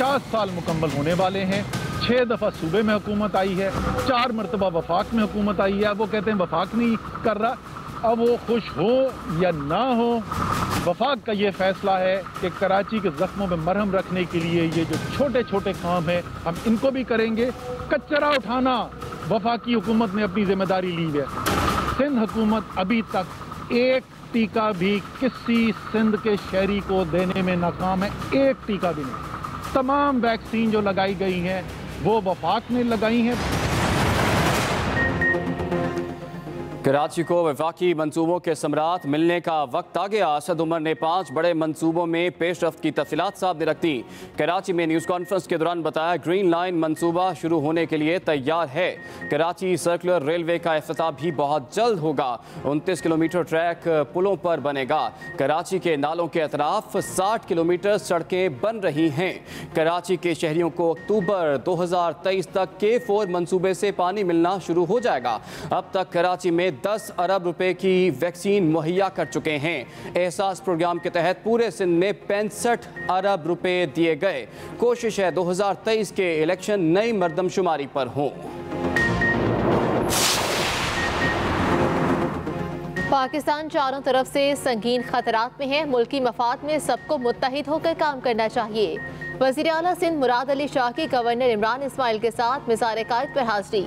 50 साल मुकम्मल होने वाले हैं। 6 दफ़ा सूबे में हुकूमत आई है, 4 मरतबा वफाक में हुकूमत आई है। वो कहते हैं वफाक नहीं कर रहा। अब वो खुश हो या ना हो, वफाक का ये फैसला है कि कराची के जख्मों में मरहम रखने के लिए ये जो छोटे छोटे काम हैं हम इनको भी करेंगे। कचरा उठाना वफाकी हुकूमत ने अपनी जिम्मेदारी ली है। सिंध हुकूमत अभी तक एक टीका भी किसी सिंध के शहरी को देने में नाकाम है, एक टीका भी नहीं। तमाम वैक्सीन जो लगाई गई हैं वो वफाक ने लगाई हैं। कराची को वफाकी मंसूबों के सम्राट मिलने का वक्त आ गया। असद उमर ने 5 बड़े मंसूबों में पेशरफ्त की तफसीलात सामने रख दी। कराची में न्यूज़ कॉन्फ्रेंस के दौरान बताया ग्रीन लाइन मंसूबा शुरू होने के लिए तैयार है। कराची सर्कुलर रेलवे का इफ्तिताह भी बहुत जल्द होगा। 29 किलोमीटर ट्रैक पुलों पर बनेगा। कराची के नालों के अतराफ 60 किलोमीटर सड़कें बन रही हैं। कराची के शहरियों को अक्टूबर 2023 तक K4 मंसूबे से पानी मिलना शुरू हो जाएगा। अब तक कराची में 10 अरब रुपए की वैक्सीन मुहैया कर चुके हैं। एहसास प्रोग्राम के तहत पूरे सिंध में 65 अरब रुपए दिए गए। कोशिश है 2023 के इलेक्शन नई मर्दमशुमारी पर हों। पाकिस्तान चारों तरफ से संगीन खतरात में है। मुल्की मफाद में सबको मुत्तहिद होकर काम करना चाहिए। वज़ीर आला सिंध मुराद अली शाह की गवर्नर इमरान इस्माइल के साथ मिसाल कायद पर हाजिरी।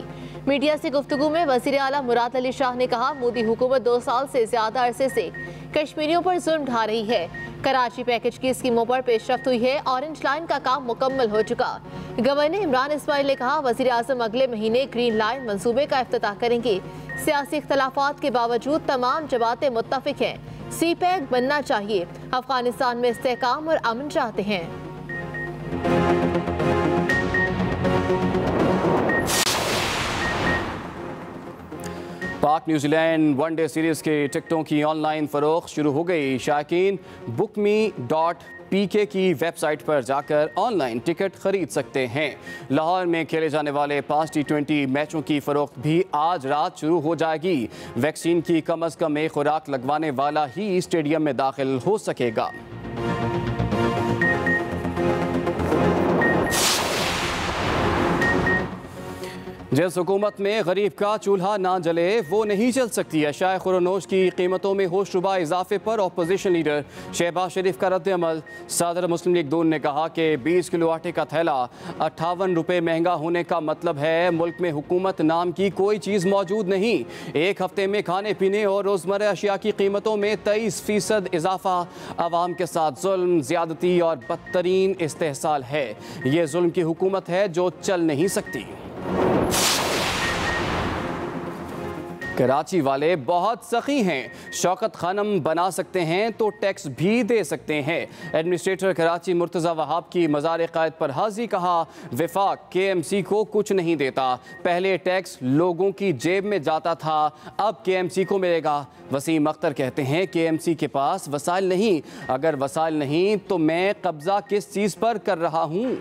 मीडिया से गुफ्तगू में वज़ीर आला मुराद अली शाह ने कहा मोदी हुकूमत 2 साल से ज्यादा अरसे से कश्मीरियों पर जुल्म ढा रही है। कराची पैकेज की स्कीमों पर पेशरफ्त हुई है। ऑरेंज लाइन का काम मुकम्मल हो चुका। गवर्नर इमरान इस्माइल ने कहा वज़ीर आज़म अगले महीने ग्रीन लाइन मंसूबे का इफ्तिताह करेंगे। सियासी इख्तलाफात के बावजूद तमाम जमातें मुत्तफिक हैं। CPEC बनना चाहिए। अफगानिस्तान में इस्तेहकाम और अमन चाहते हैं। पाक न्यूजीलैंड वनडे सीरीज के टिकटों की ऑनलाइन फरोख्त शुरू हो गई। शायकीन bookme.pk की वेबसाइट पर जाकर ऑनलाइन टिकट खरीद सकते हैं। लाहौर में खेले जाने वाले 5 T20 मैचों की फरोख्त भी आज रात शुरू हो जाएगी। वैक्सीन की कम अज़ कम एक खुराक लगवाने वाला ही स्टेडियम में दाखिल हो सकेगा। जिस हुकूमत में गरीब का चूल्हा ना जले वो नहीं चल सकती है। अशाए खुरनोश की कीमतों में होशरुबा इजाफे पर अपोजिशन लीडर शहबाज शरीफ का रद्द अमल। सदर मुस्लिम लीग नून ने कहा कि 20 किलो आटे का थैला 58 रुपये महंगा होने का मतलब है मुल्क में हुकूमत नाम की कोई चीज़ मौजूद नहीं। एक हफ्ते में खाने पीने और रोज़मर्रा अशिया की कीमतों में 23% इजाफा आवाम के साथ जुल्म, ज़्यादती और बदतरीन इस्तेहसाल है। ये जुल्म की हुकूमत है जो चल नहीं सकती। कराची वाले बहुत सखी हैं। शौकत खानम बना सकते हैं तो टैक्स भी दे सकते हैं। एडमिनिस्ट्रेटर कराची मुर्तज़ा वहाब की मज़ार कायद पर हाज़ी। कहा वफाक KMC को कुछ नहीं देता। पहले टैक्स लोगों की जेब में जाता था, अब KMC को मिलेगा। वसीम अख्तर कहते हैं KMC के पास वसाइल नहीं। अगर वसाइल नहीं तो मैं कब्जा किस चीज़ पर कर रहा हूँ।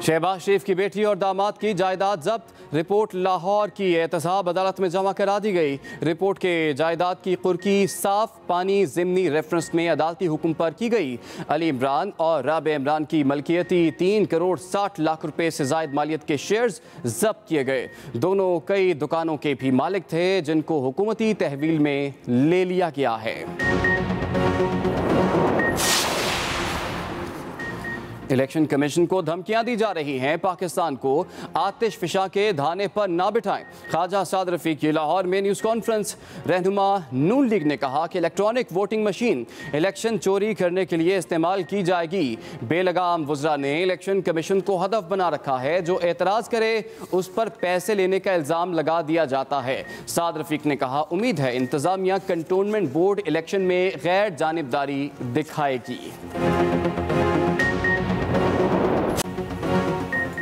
शहबाज शरीफ की बेटी और दामाद की जायदाद जब्त। रिपोर्ट लाहौर की एहतसाब अदालत में जमा करा दी गई। रिपोर्ट के जायदाद की कुर्की साफ पानी ज़िमनी रेफरेंस में अदालती हुक्म पर की गई। अली इमरान और राबे इमरान की मलकियती 3 करोड़ 60 लाख रुपए से जायद मालियत के शेयर्स जब्त किए गए। दोनों कई दुकानों के भी मालिक थे जिनको हुकूमती तहवील में ले लिया गया है। इलेक्शन कमीशन को धमकियां दी जा रही हैं। पाकिस्तान को आतिश फिशा के धाने पर ना बिठाएं। ख्वाजा साद रफीक की लाहौर में न्यूज़ कॉन्फ्रेंस। रहनुमा नून लीग ने कहा कि इलेक्ट्रॉनिक वोटिंग मशीन इलेक्शन चोरी करने के लिए इस्तेमाल की जाएगी। बेलगाम वुज़रा ने इलेक्शन कमीशन को हदफ बना रखा है। जो एतराज़ करे उस पर पैसे लेने का इल्ज़ाम लगा दिया जाता है। साद रफीक ने कहा उम्मीद है इंतज़ामिया कंटोनमेंट बोर्ड इलेक्शन में गैर जानिबदारी दिखाएगी।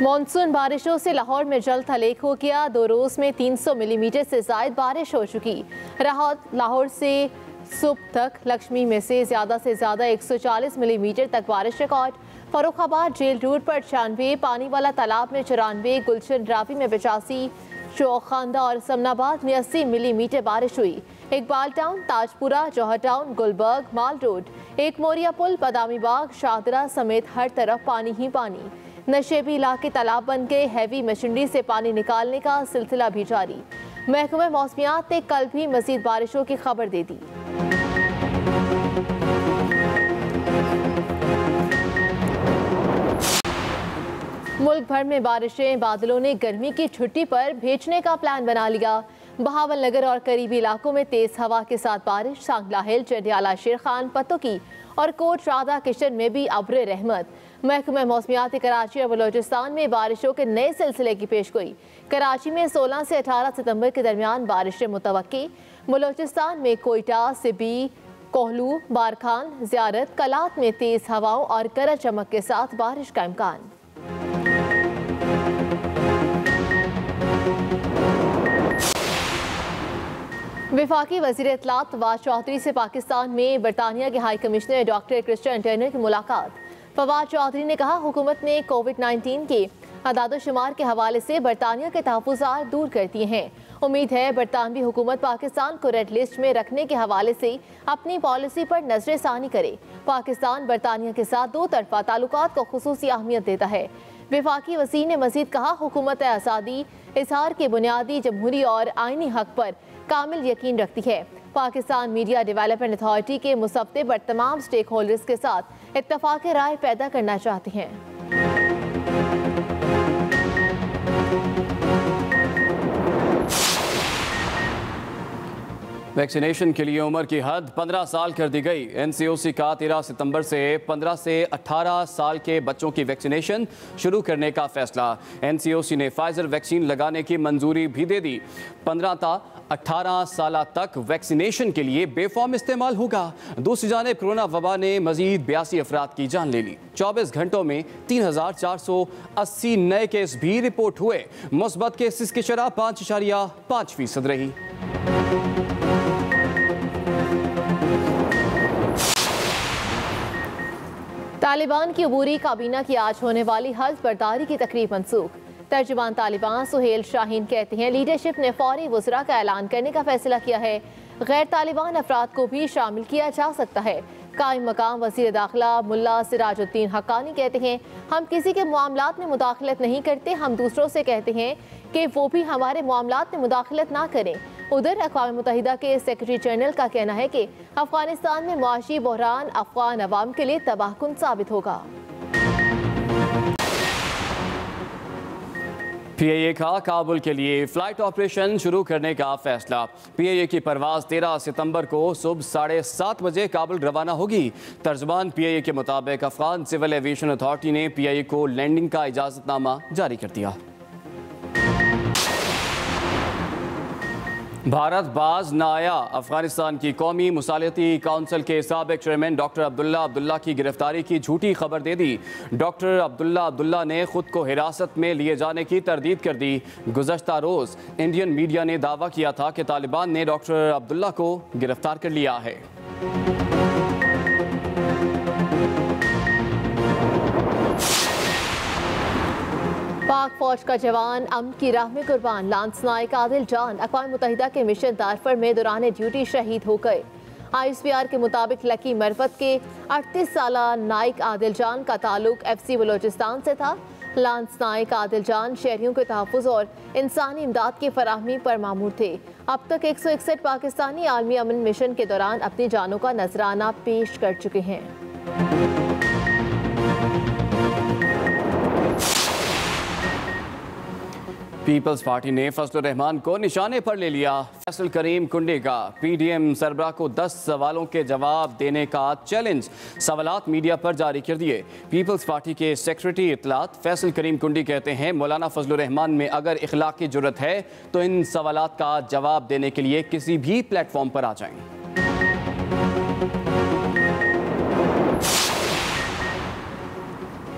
मॉनसून बारिशों से लाहौर में जल थलेक हो गया। 2 रोज़ में 300 मिलीमीटर से ज़ायद बारिश हो चुकी। लाहौर से सुबह तक लक्ष्मी में से ज़्यादा 140 मिलीमीटर तक बारिश रिकॉर्ड। फरुखाबाद जेल रोड पर 96, पानी वाला तालाब में 94, गुलशन रावी में 85, चौखांदा और समनाबाद में 80 मिलीमीटर बारिश हुई। इकबाल टाउन, ताजपुरा, जौहर टाउन, गुलबर्ग, माल रोड, एक मोरिया पुल, बादामी बाग, शाहदरा समेत हर तरफ पानी ही पानी। नशेबी इलाके तालाब बन गए। हैवी मशीनरी से पानी निकालने का सिलसिला भी जारी। महकमा मौसमियात ने कल भी मजीद बारिशों की खबर दे दी। मुल्क भर में बारिशें, बादलों ने गर्मी की छुट्टी पर भेजने का प्लान बना लिया। बहावल नगर और करीबी इलाकों में तेज हवा के साथ बारिश। सांगला हिल, जंडियाला, शेर खान, पतोकी और कोट राधा किशन में भी अब्र रहमत। महकमा मौसमियात कराची और बलोचिस्तान में बारिशों के नए सिलसिले की पेशगोई। कराची में 16 से 18 सितंबर के दरमियान बारिशें मुतवक्की। बलोचिस्तान में कोयटा, सिबी, कोहलू, बारखान, ज़ियारत, कलात में तेज हवाओं और गरज चमक के साथ बारिश का इम्कान। वफाकी वज़ीर इत्तलात फवाद चौधरी से पाकिस्तान में बरतानिया के high commissioner doctor Christian Turner की मुलाकात। फवाद चौधरी ने कहा, हुकूमत ने कोविड-19 के अदाद-ओ-शुमार के हवाले से बरतानिया के तहफ़्फ़ुज़ात दूर कर दिए हैं। उम्मीद है बरतानवी हुकूमत पाकिस्तान को रेड लिस्ट में रखने के हवाले से अपनी पॉलिसी पर नजरसानी करे। पाकिस्तान बरतानिया के साथ दो तरफा ताल्लुकात को खुसूसी अहमियत देता है। वफाकी वज़ीर ने मज़ीद कहा, हुकूमत आज़ादी इज़हार के बुनियादी जमहूरी और आइनी हक पर कामिल यकीन रखती है। पाकिस्तान मीडिया डेवलपमेंट अथॉरिटी के मुसव्वदे पर तमाम स्टेक होल्डर्स के साथ इत्तफाक राय पैदा करना चाहते हैं। वैक्सीनेशन के लिए उम्र की हद 15 साल कर दी गई। NCOC का 13 सितंबर से 15 से 18 साल के बच्चों की वैक्सीनेशन शुरू करने का फैसला। NCOC ने फाइजर वैक्सीन लगाने की मंजूरी भी दे दी। 15 से 18 साल तक वैक्सीनेशन के लिए बेफॉर्म इस्तेमाल होगा। दूसरी जानिब कोरोना वबा ने मजीद 82 अफराद की जान ले ली। 24 घंटों में 3480 नए केस भी रिपोर्ट हुए। मुस्बत केसेस की शरह 5.5% रही। तालिबान की अबूरी काबीना की आज होने वाली हल्फ बर्दारी की तकरीब मनसूख। तर्जुमान तालिबान सुहेल शाहीन कहते हैं, लीडरशिप ने फौरी वज़रा का ऐलान करने का फैसला किया है। गैर तालिबान अफराद को भी शामिल किया जा सकता है। कायम मकाम वज़ीर दाखिला मुल्ला सिराजुद्दीन हक्कानी कहते हैं, हम किसी के मामलात में मुदाखलत नहीं करते। हम दूसरों से कहते हैं कि वो भी हमारे मामलात में मुदाखलत ना करें। उधर अक़वाम मुत्तहिदा के सेक्रेटरी जनरल का कहना है कि अफगानिस्तान में मुआशी बहरान अफगान अवाम के लिए तबाहकुन साबित होगा। PIA का काबुल के लिए फ्लाइट ऑपरेशन शुरू करने का फैसला। PIA की परवाज़ 13 सितंबर को सुबह 7:30 बजे काबुल रवाना होगी। तर्जुमान PIA के मुताबिक अफगान सिविल एविएशन अथॉरिटी ने PIA को लैंडिंग का इजाज़तनामा जारी कर दिया। भारत बाज न आया। अफगानिस्तान की कौमी मुसालिहती काउंसिल के साबिक चेयरमैन डॉक्टर अब्दुल्ला की गिरफ्तारी की झूठी खबर दे दी। डॉक्टर अब्दुल्ला ने खुद को हिरासत में लिए जाने की तरदीद कर दी। गुज़श्ता रोज़ इंडियन मीडिया ने दावा किया था कि तालिबान ने डॉक्टर अब्दुल्ला को गिरफ्तार कर लिया है। पाक फौज का जवान अमन की राह में कुर्बान। लांस नायक आदिल जान अक़वाम मुत्तहिदा के मिशन दारफर में दौरान ड्यूटी शहीद हो गए। ISPR के मुताबिक लकी मरफत के 38 साला नायक आदिल जान का ताल्लुक FC बलोचिस्तान से था। लांस नायक आदिल जान शहरियों के तहफ़्फ़ुज़ और इंसानी इमदाद की फराहमी पर मामूर थे। अब तक 161 पाकिस्तानी आलमी अमन मिशन के दौरान अपनी जानों का नजराना पेश कर चुके हैं। पीपल्स पार्टी ने फजलुर रहमान को निशाने पर ले लिया। फैसल करीम कुंडी का PDM सरबराह को 10 सवालों के जवाब देने का चैलेंज सवालात मीडिया पर जारी कर दिए। पीपल्स पार्टी के सेक्रेटरी इत्तलात फैसल करीम कुंडी कहते हैं, मौलाना फजलुर रहमान में अगर इखलाक की जरूरत है तो इन सवालात का जवाब देने के लिए किसी भी प्लेटफॉर्म पर आ जाएं।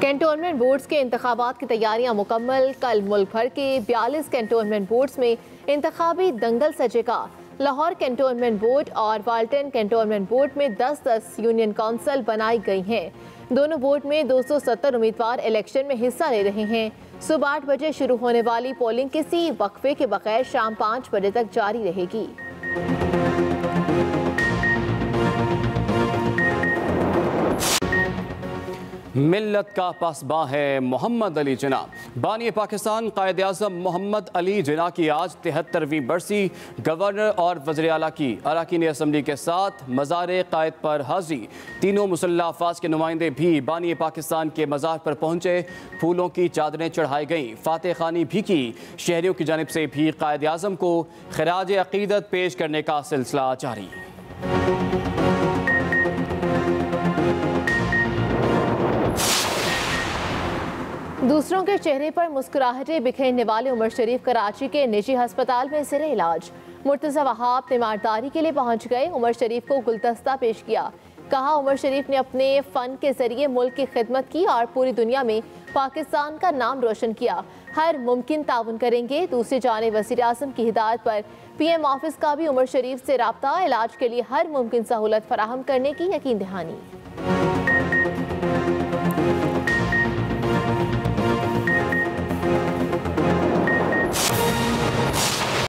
कैंटोनमेंट बोर्ड्स के इंतखाबात की तैयारियां मुकम्मल। कल मुल्क भर के 42 कैंटोनमेंट बोर्ड्स में इंतखाबी दंगल सजेगा। लाहौर कैंटोनमेंट बोर्ड और वाल्टन कैंटोनमेंट बोर्ड में 10-10 यूनियन काउंसिल बनाई गई हैं। दोनों बोर्ड में 270 उम्मीदवार इलेक्शन में हिस्सा ले रहे हैं। सुबह 8 बजे शुरू होने वाली पोलिंग किसी वक्फे के बगैर शाम 5 बजे तक जारी रहेगी। मिल्लत का पासबां है मोहम्मद अली जिन्ना। बानी पाकिस्तान कायद आज़म मोहम्मद अली जिन्ना की आज 73वीं बरसी गवर्नर और वज़ीर आला की अरकान असम्बली के साथ मज़ार कायद पर हाज़री। तीनों मुसल्लह अफ़वाज के नुमाइंदे भी बानी पाकिस्तान के मज़ार पर पहुँचे, फूलों की चादरें चढ़ाई गईं, फातह खानी भी की। शहरियों की जानिब से भी कायद आज़म को खराज अक़ीदत पेश करने का सिलसिला जारी। दूसरों के चेहरे पर मुस्कुराहटें बिखेरने वाले उमर शरीफ कराची के निजी अस्पताल में ज़ेर इलाज। मुर्तज़ा वहाब तीमारदारी के लिए पहुंच गए, उमर शरीफ को गुलदस्ता पेश किया। कहा, उमर शरीफ ने अपने फ़न के ज़रिए मुल्क की खिदमत की और पूरी दुनिया में पाकिस्तान का नाम रोशन किया। हर मुमकिन ताउन करेंगे। दूसरी जानिब वज़ीर आज़म की हिदायत पर PM ऑफिस का भी उमर शरीफ से राब्ता, इलाज के लिए हर मुमकिन सहूलत फराहम करने की यकीन दहानी।